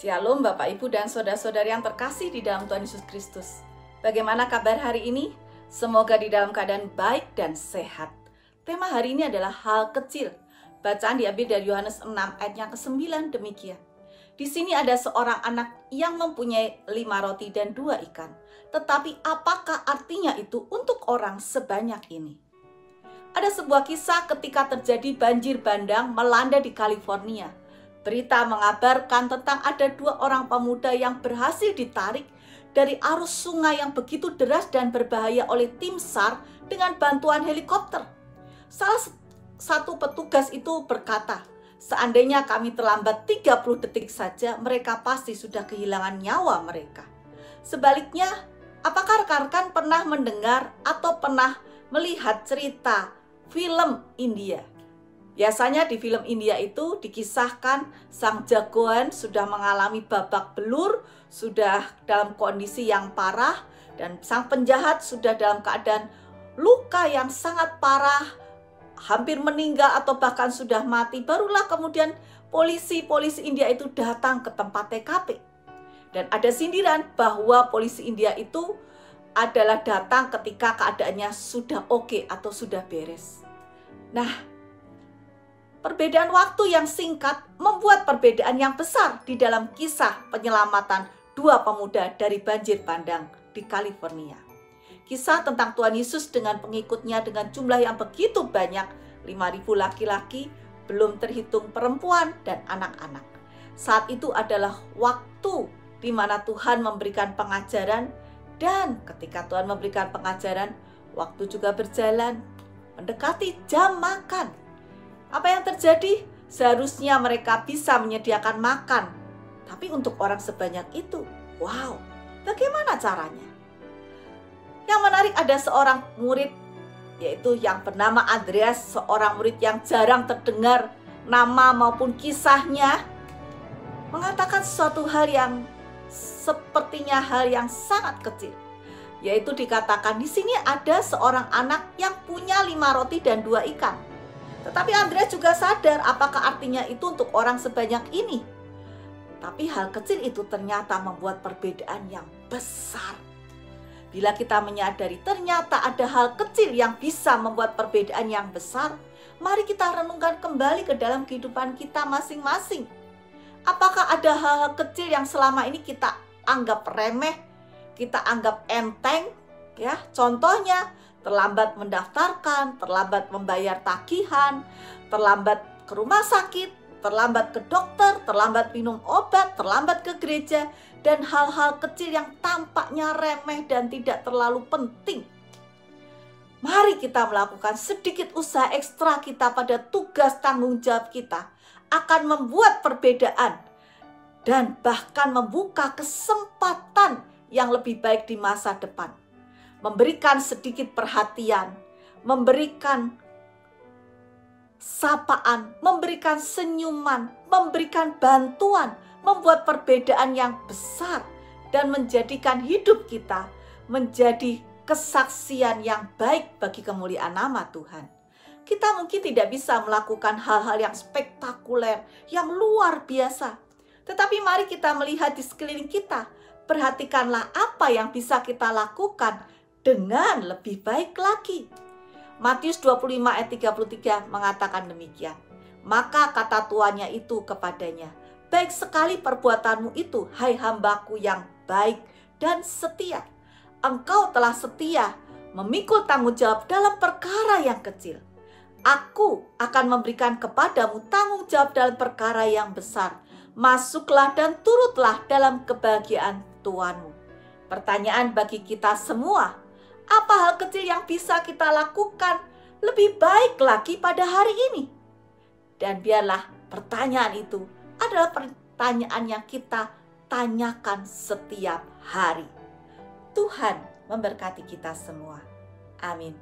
Shalom Bapak Ibu dan Saudara-saudari yang terkasih di dalam Tuhan Yesus Kristus. Bagaimana kabar hari ini? Semoga di dalam keadaan baik dan sehat. Tema hari ini adalah hal kecil. Bacaan diambil dari Yohanes 6 ayat yang ke-9 demikian. Di sini ada seorang anak yang mempunyai 5 roti dan 2 ikan. Tetapi apakah artinya itu untuk orang sebanyak ini? Ada sebuah kisah ketika terjadi banjir bandang melanda di California. Berita mengabarkan tentang ada 2 orang pemuda yang berhasil ditarik dari arus sungai yang begitu deras dan berbahaya oleh tim SAR dengan bantuan helikopter. Salah satu petugas itu berkata, seandainya kami terlambat 30 detik saja, mereka pasti sudah kehilangan nyawa mereka. Sebaliknya, apakah rekan-rekan pernah mendengar atau pernah melihat cerita film India? Biasanya di film India itu dikisahkan sang jagoan sudah mengalami babak belur, sudah dalam kondisi yang parah, dan sang penjahat sudah dalam keadaan luka yang sangat parah, hampir meninggal atau bahkan sudah mati. Barulah kemudian polisi India itu datang ke tempat TKP. Dan ada sindiran bahwa polisi India itu adalah datang ketika keadaannya sudah oke atau sudah beres. Nah, perbedaan waktu yang singkat membuat perbedaan yang besar di dalam kisah penyelamatan 2 pemuda dari banjir bandang di California. Kisah tentang Tuhan Yesus dengan pengikutnya dengan jumlah yang begitu banyak, 5.000 laki-laki, belum terhitung perempuan dan anak-anak. Saat itu adalah waktu di mana Tuhan memberikan pengajaran, dan ketika Tuhan memberikan pengajaran, waktu juga berjalan mendekati jam makan. Apa yang terjadi? Seharusnya mereka bisa menyediakan makan. Tapi untuk orang sebanyak itu, wow, bagaimana caranya? Yang menarik ada seorang murid, yaitu yang bernama Andreas, seorang murid yang jarang terdengar nama maupun kisahnya, mengatakan sesuatu hal yang sepertinya hal yang sangat kecil. Yaitu dikatakan di sini ada seorang anak yang punya 5 roti dan 2 ikan. Tetapi Andreas juga sadar apakah artinya itu untuk orang sebanyak ini. Tapi hal kecil itu ternyata membuat perbedaan yang besar. Bila kita menyadari ternyata ada hal kecil yang bisa membuat perbedaan yang besar, mari kita renungkan kembali ke dalam kehidupan kita masing-masing. Apakah ada hal-hal kecil yang selama ini kita anggap remeh, kita anggap enteng? Ya, contohnya terlambat mendaftarkan, terlambat membayar tagihan, terlambat ke rumah sakit, terlambat ke dokter, terlambat minum obat, terlambat ke gereja, dan hal-hal kecil yang tampaknya remeh dan tidak terlalu penting. Mari kita melakukan sedikit usaha ekstra kita pada tugas tanggung jawab kita, akan membuat perbedaan dan bahkan membuka kesempatan yang lebih baik di masa depan. Memberikan sedikit perhatian, memberikan sapaan, memberikan senyuman, memberikan bantuan, membuat perbedaan yang besar dan menjadikan hidup kita menjadi kesaksian yang baik bagi kemuliaan nama Tuhan. Kita mungkin tidak bisa melakukan hal-hal yang spektakuler, yang luar biasa. Tetapi mari kita melihat di sekeliling kita, perhatikanlah apa yang bisa kita lakukan dengan lebih baik lagi. Matius 25 ayat 33 mengatakan demikian. Maka kata tuannya itu kepadanya, baik sekali perbuatanmu itu, hai hambaku yang baik dan setia. Engkau telah setia memikul tanggung jawab dalam perkara yang kecil. Aku akan memberikan kepadamu tanggung jawab dalam perkara yang besar. Masuklah dan turutlah dalam kebahagiaan Tuanmu. Pertanyaan bagi kita semua, apa hal kecil yang bisa kita lakukan lebih baik lagi pada hari ini? Dan biarlah pertanyaan itu adalah pertanyaan yang kita tanyakan setiap hari. Tuhan memberkati kita semua. Amin.